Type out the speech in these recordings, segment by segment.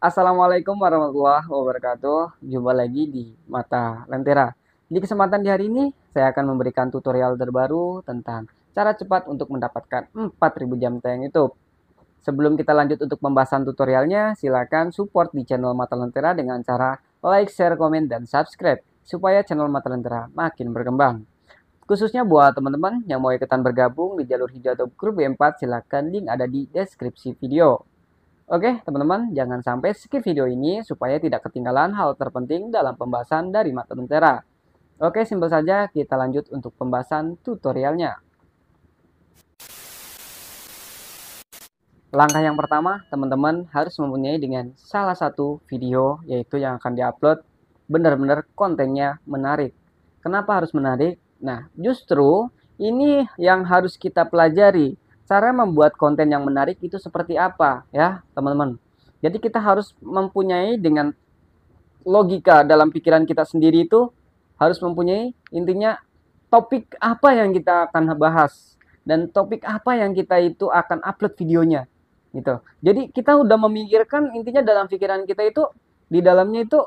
Assalamualaikum warahmatullahi wabarakatuh. Jumpa lagi di Mata Lentera. Di kesempatan di hari ini, saya akan memberikan tutorial terbaru tentang cara cepat untuk mendapatkan 4.000 jam tayang YouTube. Sebelum kita lanjut untuk pembahasan tutorialnya, silakan support di channel Mata Lentera dengan cara like, share, komen, dan subscribe supaya channel Mata Lentera makin berkembang. Khususnya buat teman-teman yang mau ikutan bergabung di jalur hijau atau grup B4, silakan link ada di deskripsi video. Oke, teman-teman, jangan sampai skip video ini supaya tidak ketinggalan hal terpenting dalam pembahasan dari Mata Lentera. Oke, simpel saja, kita lanjut untuk pembahasan tutorialnya. Langkah yang pertama, teman-teman harus mempunyai dengan salah satu video, yaitu yang akan diupload benar-benar kontennya menarik. Kenapa harus menarik? Nah, justru ini yang harus kita pelajari. Cara membuat konten yang menarik itu seperti apa ya, teman-teman. Jadi kita harus mempunyai dengan logika dalam pikiran kita sendiri itu harus mempunyai intinya topik apa yang kita akan bahas dan topik apa yang kita itu akan upload videonya gitu. Jadi kita udah memikirkan intinya dalam pikiran kita itu di dalamnya itu,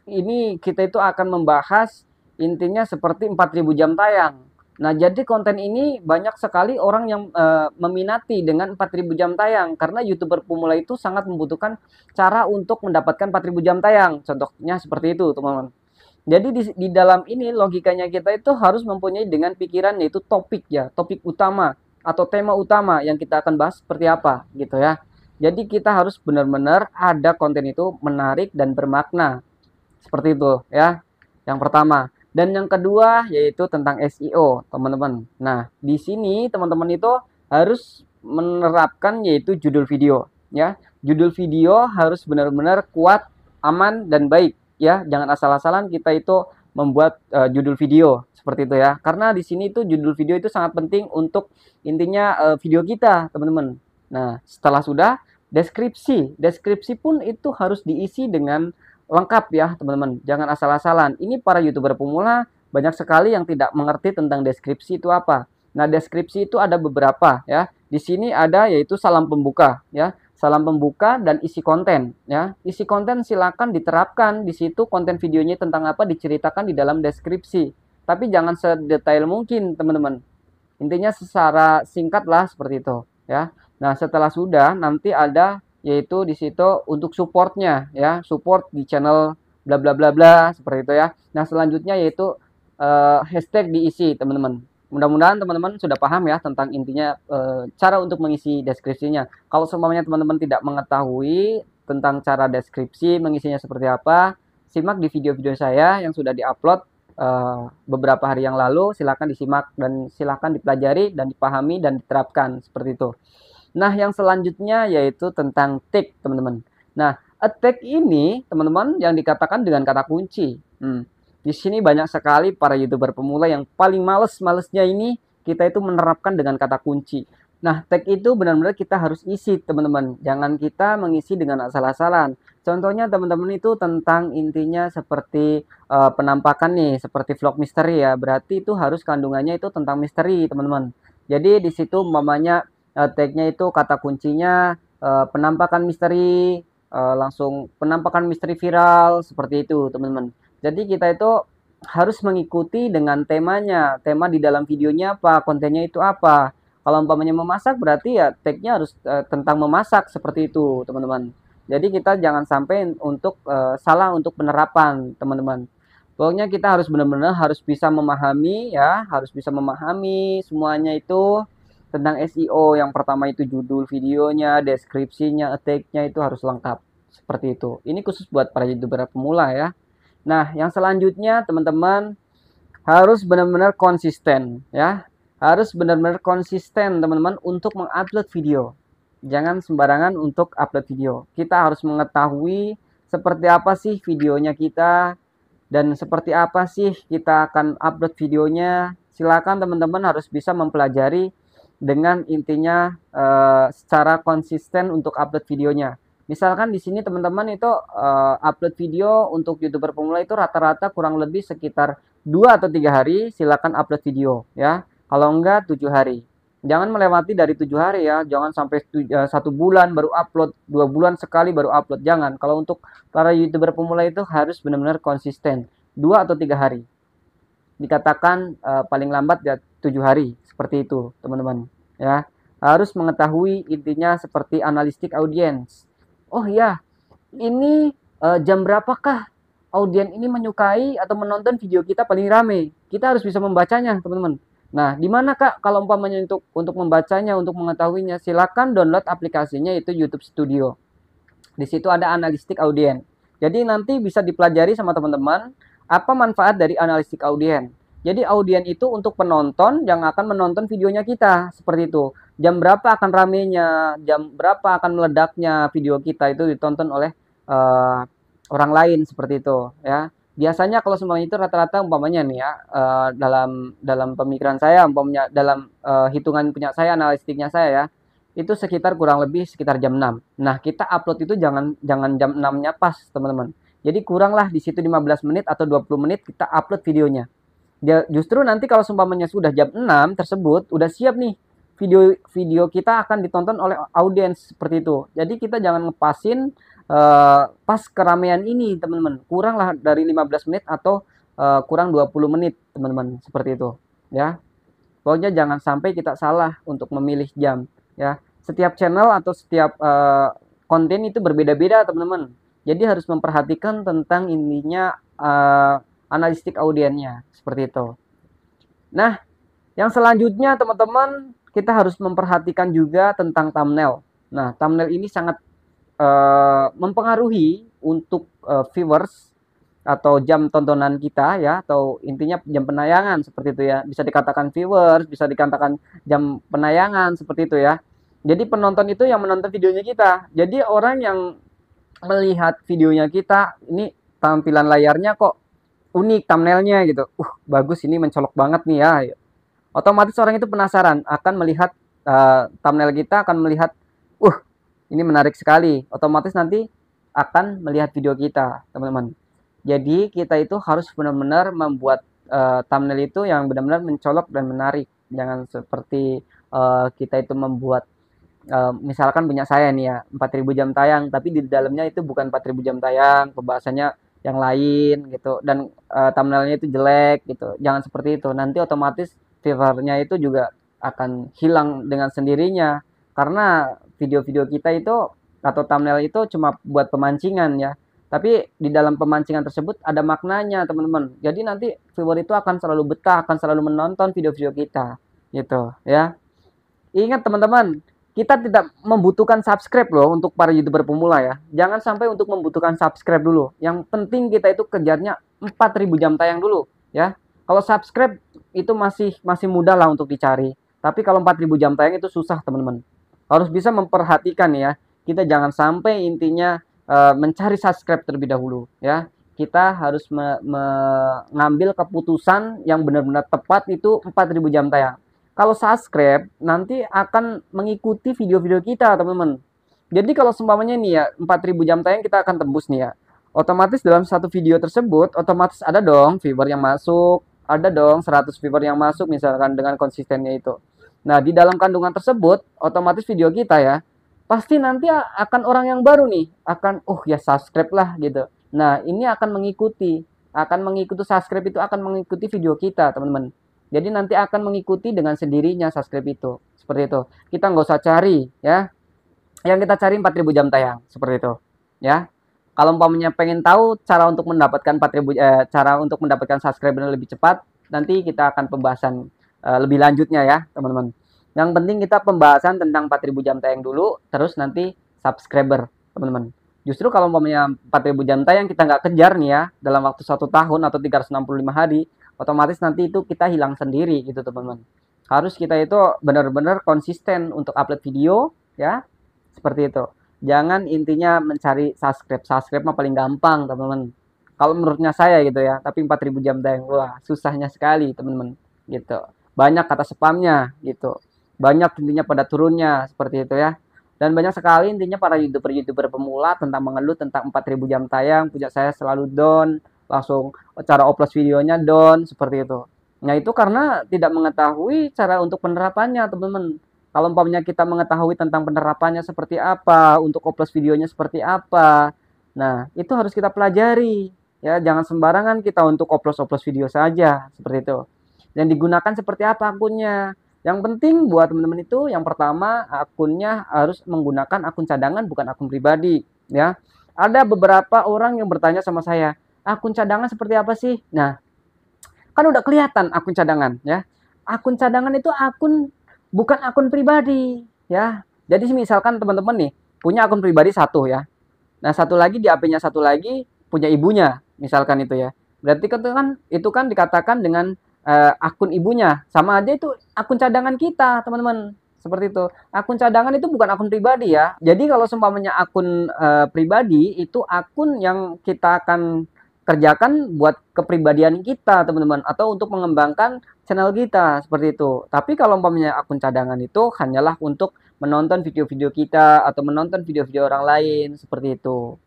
ini kita itu akan membahas intinya seperti 4.000 jam tayang. Nah, jadi konten ini banyak sekali orang yang meminati dengan 4.000 jam tayang karena YouTuber pemula itu sangat membutuhkan cara untuk mendapatkan 4.000 jam tayang. Contohnya seperti itu, teman-teman. Jadi di dalam ini logikanya kita itu harus mempunyai dengan pikiran yaitu topik ya, topik utama atau tema utama yang kita akan bahas seperti apa gitu ya. Jadi kita harus benar-benar ada konten itu menarik dan bermakna. Seperti itu ya. Yang pertama. Dan yang kedua yaitu tentang SEO, teman-teman. Nah, di sini teman-teman itu harus menerapkan yaitu judul video ya. Judul video harus benar-benar kuat, aman dan baik ya. Jangan asal-asalan kita itu membuat judul video seperti itu ya. Karena di sini itu judul video itu sangat penting untuk intinya video kita, teman-teman. Nah, setelah sudah deskripsi pun itu harus diisi dengan lengkap ya, teman-teman. Jangan asal-asalan. Ini para YouTuber pemula banyak sekali yang tidak mengerti tentang deskripsi itu apa. Nah, deskripsi itu ada beberapa ya. Di sini ada yaitu salam pembuka ya. Salam pembuka dan isi konten ya. Isi konten silakan diterapkan di situ, konten videonya tentang apa diceritakan di dalam deskripsi. Tapi jangan sedetail mungkin, teman-teman. Intinya secara singkat lah seperti itu ya. Nah, setelah sudah nanti ada yaitu di situ untuk supportnya ya, support di channel bla bla bla bla seperti itu ya. Nah, selanjutnya yaitu hashtag diisi, teman-teman. Mudah-mudahan teman-teman sudah paham ya tentang intinya cara untuk mengisi deskripsinya. Kalau semuanya teman-teman tidak mengetahui tentang cara deskripsi mengisinya seperti apa, simak di video-video saya yang sudah diupload beberapa hari yang lalu. Silakan disimak dan silakan dipelajari dan dipahami dan diterapkan seperti itu. Nah, yang selanjutnya yaitu tentang tag, teman-teman. Nah, tag ini, teman-teman, yang dikatakan dengan kata kunci. Di sini banyak sekali para YouTuber pemula yang paling males-malesnya ini kita itu menerapkan dengan kata kunci. Nah, tag itu benar-benar kita harus isi, teman-teman. Jangan kita mengisi dengan asal-asalan. Contohnya, teman-teman itu tentang intinya seperti penampakan nih, seperti vlog misteri ya. Berarti itu harus kandungannya itu tentang misteri, teman-teman. Jadi di situ mamanya tagnya itu kata kuncinya penampakan misteri, langsung penampakan misteri viral seperti itu, teman-teman. Jadi kita itu harus mengikuti dengan temanya, tema di dalam videonya apa, kontennya itu apa. Kalau umpamanya memasak berarti ya tagnya harus tentang memasak seperti itu, teman-teman. Jadi kita jangan sampai untuk salah untuk penerapan, teman-teman. Pokoknya kita harus benar-benar harus bisa memahami ya, harus bisa memahami semuanya itu tentang SEO. Yang pertama itu judul videonya, deskripsinya, tag-nya itu harus lengkap. Seperti itu. Ini khusus buat para YouTuber pemula ya. Nah, yang selanjutnya teman-teman harus benar-benar konsisten ya. Harus benar-benar konsisten teman-teman untuk mengupload video. Jangan sembarangan untuk upload video. Kita harus mengetahui seperti apa sih videonya kita dan seperti apa sih kita akan upload videonya. Silakan teman-teman harus bisa mempelajari dengan intinya secara konsisten untuk upload videonya. Misalkan di sini teman-teman itu upload video untuk YouTuber pemula itu rata-rata kurang lebih sekitar 2 atau 3 hari silakan upload video ya. Kalau enggak 7 hari. Jangan melewati dari 7 hari ya, jangan sampai 1 bulan baru upload, 2 bulan sekali baru upload, jangan. Kalau untuk para youtuber pemula itu harus benar-benar konsisten, 2 atau 3 hari. Dikatakan paling lambat ya 7 hari, seperti itu teman-teman. Ya, harus mengetahui intinya seperti analistik audiens. Oh iya, ini jam berapakah audiens ini menyukai atau menonton video kita paling rame? Kita harus bisa membacanya teman-teman. Nah, di mana Kak kalau umpamanya untuk membacanya, untuk mengetahuinya, silakan download aplikasinya itu YouTube Studio. Di situ ada analistik audiens. Jadi nanti bisa dipelajari sama teman-teman apa manfaat dari analistik audiens. Jadi audiens itu untuk penonton yang akan menonton videonya kita, seperti itu. Jam berapa akan ramenya, jam berapa akan meledaknya video kita itu ditonton oleh orang lain, seperti itu ya. Biasanya kalau semuanya itu rata-rata umpamanya nih ya, dalam pemikiran saya, umpamanya dalam hitungan punya saya, analistiknya saya ya, itu sekitar kurang lebih sekitar jam 6. Nah, kita upload itu jangan jam 6-nya pas, teman-teman. Jadi kuranglah di situ 15 menit atau 20 menit kita upload videonya. Justru nanti kalau seumpamanya sudah jam 6 tersebut, udah siap nih. Video kita akan ditonton oleh audiens, seperti itu. Jadi kita jangan ngepasin pas keramaian ini, teman-teman. Kuranglah dari 15 menit atau kurang 20 menit, teman-teman. Seperti itu, ya. Pokoknya jangan sampai kita salah untuk memilih jam, ya. Setiap channel atau setiap konten itu berbeda-beda, teman-teman. Jadi harus memperhatikan tentang ininya analistik audiensnya, seperti itu. Nah, yang selanjutnya teman-teman, kita harus memperhatikan juga tentang thumbnail. Nah, thumbnail ini sangat mempengaruhi untuk viewers atau jam tontonan kita ya, atau intinya jam penayangan, seperti itu ya. Bisa dikatakan viewers, bisa dikatakan jam penayangan, seperti itu ya. Jadi penonton itu yang menonton videonya kita. Jadi orang yang melihat videonya kita, ini tampilan layarnya kok unik, thumbnailnya gitu. Bagus, ini mencolok banget nih ya. Otomatis orang itu penasaran akan melihat thumbnail kita, akan melihat, ini menarik sekali. Otomatis nanti akan melihat video kita, teman-teman. Jadi kita itu harus benar-benar membuat thumbnail itu yang benar-benar mencolok dan menarik. Jangan seperti kita itu membuat misalkan punya saya nih ya 4.000 jam tayang, tapi di dalamnya itu bukan 4.000 jam tayang, pembahasannya yang lain gitu, dan thumbnailnya itu jelek gitu. Jangan seperti itu. Nanti otomatis viewernya itu juga akan hilang dengan sendirinya, karena video-video kita itu atau thumbnail itu cuma buat pemancingan ya. Tapi di dalam pemancingan tersebut ada maknanya, teman-teman. Jadi nanti viewer itu akan selalu betah, akan selalu menonton video-video kita, gitu ya. Ingat teman-teman, kita tidak membutuhkan subscribe loh untuk para YouTuber pemula ya. Jangan sampai untuk membutuhkan subscribe dulu. Yang penting kita itu kejarnya 4.000 jam tayang dulu ya. Kalau subscribe itu masih mudah lah untuk dicari. Tapi kalau 4.000 jam tayang itu susah, teman-teman. Harus bisa memperhatikan ya. Kita jangan sampai intinya mencari subscribe terlebih dahulu ya. Kita harus mengambil keputusan yang benar-benar tepat, itu 4.000 jam tayang. Kalau subscribe nanti akan mengikuti video-video kita, teman-teman. Jadi kalau seumpamanya nih ya 4.000 jam tayang kita akan tembus nih ya. Otomatis dalam satu video tersebut otomatis ada dong viewer yang masuk, ada dong 100 viewer yang masuk misalkan dengan konsistennya itu. Nah, di dalam kandungan tersebut otomatis video kita ya pasti nanti akan orang yang baru nih, akan ya subscribe lah gitu. Nah, ini akan mengikuti subscribe itu akan mengikuti video kita, teman-teman. Jadi nanti akan mengikuti dengan sendirinya subscribe itu, seperti itu. Kita nggak usah cari ya. Yang kita cari 4.000 jam tayang, seperti itu. Ya. Kalau umpamanya pengen tahu cara untuk mendapatkan 4.000 cara untuk mendapatkan subscriber lebih cepat, nanti kita akan pembahasan lebih lanjutnya ya, teman-teman. Yang penting kita pembahasan tentang 4.000 jam tayang dulu, terus nanti subscriber, teman-teman. Justru kalau umpamanya 4.000 jam tayang kita nggak kejar nih ya, dalam waktu 1 tahun atau 365 hari, otomatis nanti itu kita hilang sendiri gitu, teman-teman. Harus kita itu benar-benar konsisten untuk upload video ya, seperti itu. Jangan intinya mencari subscribe. Subscribe mah paling gampang, teman-teman. Kalau menurutnya saya gitu ya, tapi 4.000 jam tayang, wah susahnya sekali, teman-teman. Gitu. Banyak kata spamnya gitu. Banyak intinya pada turunnya, seperti itu ya. Dan banyak sekali intinya para YouTuber pemula tentang mengeluh tentang 4.000 jam tayang, punya saya selalu down, langsung cara upload videonya down, seperti itu. Nah, itu karena tidak mengetahui cara untuk penerapannya, teman-teman. Kalau umpamanya kita mengetahui tentang penerapannya seperti apa, untuk upload videonya seperti apa, nah, itu harus kita pelajari. Ya, jangan sembarangan kita untuk upload-upload video saja, seperti itu. Dan digunakan seperti apa akunnya. Yang penting buat teman-teman itu, yang pertama, akunnya harus menggunakan akun cadangan, bukan akun pribadi. Ya, ada beberapa orang yang bertanya sama saya, akun cadangan seperti apa sih? Nah, kan udah kelihatan akun cadangan ya. Akun cadangan itu akun bukan akun pribadi ya. Jadi misalkan teman-teman nih punya akun pribadi satu ya. Nah, satu lagi di HP-nya satu lagi punya ibunya, misalkan itu ya. Berarti itu kan dikatakan dengan akun ibunya. Sama aja itu akun cadangan kita, teman-teman. Seperti itu. Akun cadangan itu bukan akun pribadi ya. Jadi kalau seumpamanya akun pribadi itu akun yang kita akan kerjakan buat kepribadian kita, teman-teman, atau untuk mengembangkan channel kita seperti itu. Tapi kalau umpamanya akun cadangan itu hanyalah untuk menonton video-video kita atau menonton video-video orang lain seperti itu.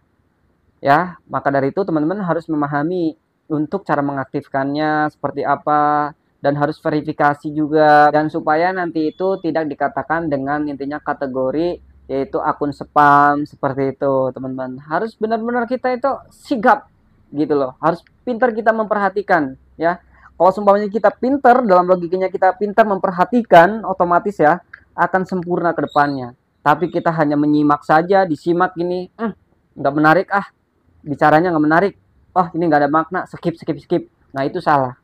Ya, maka dari itu teman-teman harus memahami untuk cara mengaktifkannya seperti apa dan harus verifikasi juga dan supaya nanti itu tidak dikatakan dengan intinya kategori yaitu akun spam seperti itu, teman-teman. Harus benar-benar kita itu sigap gitu loh. Harus pintar kita memperhatikan ya. Kalau seumpamanya kita pintar dalam logikanya kita pintar memperhatikan otomatis ya akan sempurna ke depannya. Tapi kita hanya menyimak saja, disimak gini, nggak menarik ah, bicaranya nggak menarik, oh ini nggak ada makna, skip skip skip. Nah itu salah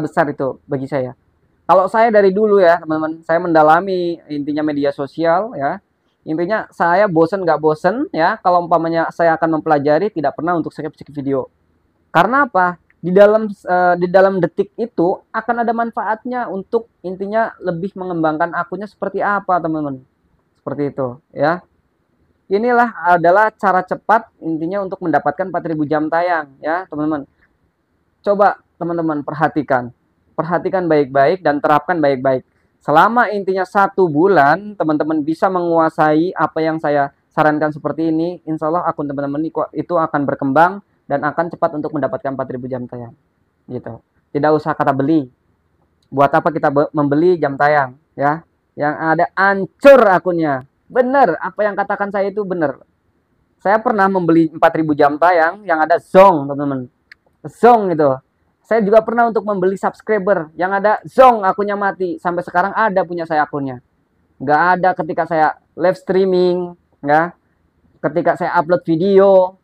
besar itu bagi saya. Kalau saya dari dulu ya teman-teman, saya mendalami intinya media sosial ya, intinya saya bosen nggak bosen ya kalau umpamanya saya akan mempelajari tidak pernah untuk skip skip video. Karena apa, di dalam detik itu akan ada manfaatnya untuk intinya lebih mengembangkan akunnya seperti apa teman-teman, seperti itu ya. Inilah adalah cara cepat intinya untuk mendapatkan 4.000 jam tayang ya teman-teman. Coba teman-teman perhatikan. Perhatikan baik-baik dan terapkan baik-baik. Selama intinya 1 bulan teman-teman bisa menguasai apa yang saya sarankan seperti ini, insya Allah akun teman-teman itu akan berkembang dan akan cepat untuk mendapatkan 4.000 jam tayang. Gitu. Tidak usah kata beli. Buat apa kita membeli jam tayang ya? Yang ada ancur akunnya. Benar, apa yang katakan saya itu benar. Saya pernah membeli 4.000 jam tayang yang ada zong, teman-teman. Zong itu. Saya juga pernah untuk membeli subscriber yang ada zong akunnya mati. Sampai sekarang ada punya saya akunnya. Nggak ada ketika saya live streaming, ya. Ketika saya upload video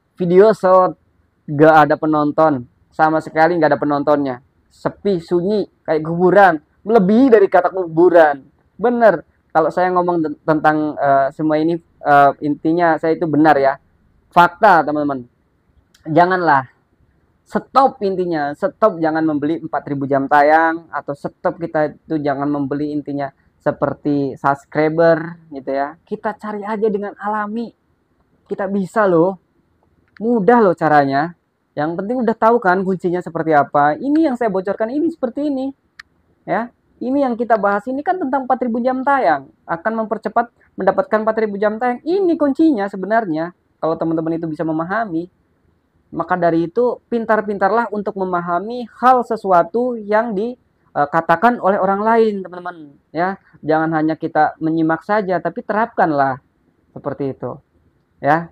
short, nggak ada penonton. Sama sekali nggak ada penontonnya. Sepi, sunyi, kayak kuburan. Melebihi dari kata kuburan. Bener. Kalau saya ngomong tentang semua ini, intinya saya itu benar ya. Fakta, teman-teman. Janganlah stop, intinya stop, jangan membeli 4.000 jam tayang, atau stop kita itu jangan membeli intinya seperti subscriber gitu ya. Kita cari aja dengan alami, kita bisa loh, mudah loh caranya. Yang penting udah tahu kan kuncinya seperti apa. Ini yang saya bocorkan ini seperti ini ya. Ini yang kita bahas ini kan tentang 4.000 jam tayang, akan mempercepat mendapatkan 4.000 jam tayang. Ini kuncinya sebenarnya kalau teman-teman itu bisa memahami. Maka dari itu pintar-pintarlah untuk memahami hal sesuatu yang dikatakan oleh orang lain, teman-teman ya. Jangan hanya kita menyimak saja, tapi terapkanlah seperti itu ya.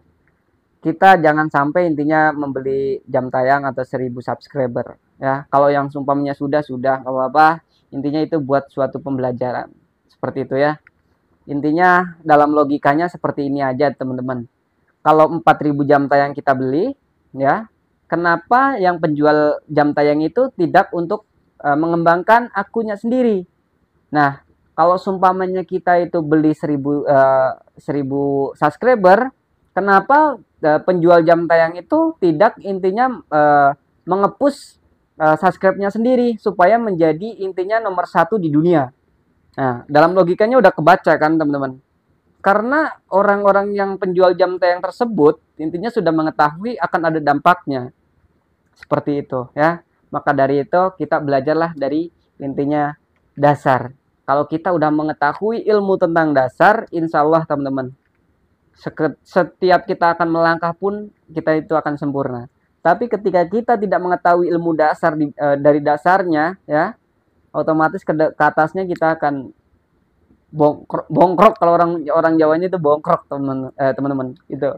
Kita jangan sampai intinya membeli jam tayang atau 1.000 subscriber ya. Kalau yang sumpahnya sudah nggak apa-apa, intinya itu buat suatu pembelajaran seperti itu ya. Intinya dalam logikanya seperti ini aja teman-teman. Kalau 4.000 jam tayang kita beli ya, kenapa yang penjual jam tayang itu tidak untuk mengembangkan akunnya sendiri? Nah, kalau sumpamanya kita itu beli 1.000 subscriber, kenapa penjual jam tayang itu tidak intinya mengepush subscribe-nya sendiri supaya menjadi intinya nomor 1 di dunia? Nah, dalam logikanya udah kebaca kan teman-teman? Karena orang-orang yang penjual jam tayang tersebut intinya sudah mengetahui akan ada dampaknya. Seperti itu ya. Maka dari itu kita belajarlah dari intinya dasar. Kalau kita udah mengetahui ilmu tentang dasar, insya Allah teman-teman, setiap kita akan melangkah pun kita itu akan sempurna. Tapi ketika kita tidak mengetahui ilmu dasar dari dasarnya ya, otomatis ke atasnya kita akan bongkrok, kalau orang orang Jawanya itu bongkrok, teman-teman itu.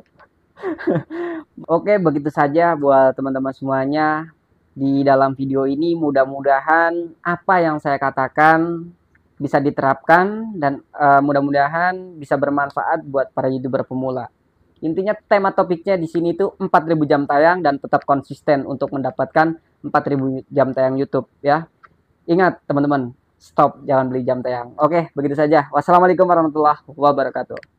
Oke, begitu saja buat teman-teman semuanya di dalam video ini. Mudah-mudahan apa yang saya katakan bisa diterapkan dan mudah-mudahan bisa bermanfaat buat para YouTuber pemula. Intinya tema topiknya di sini tuh 4.000 jam tayang dan tetap konsisten untuk mendapatkan 4.000 jam tayang YouTube ya. Ingat teman-teman, stop jangan beli jam tayang. Oke, begitu saja. Wassalamualaikum warahmatullahi wabarakatuh.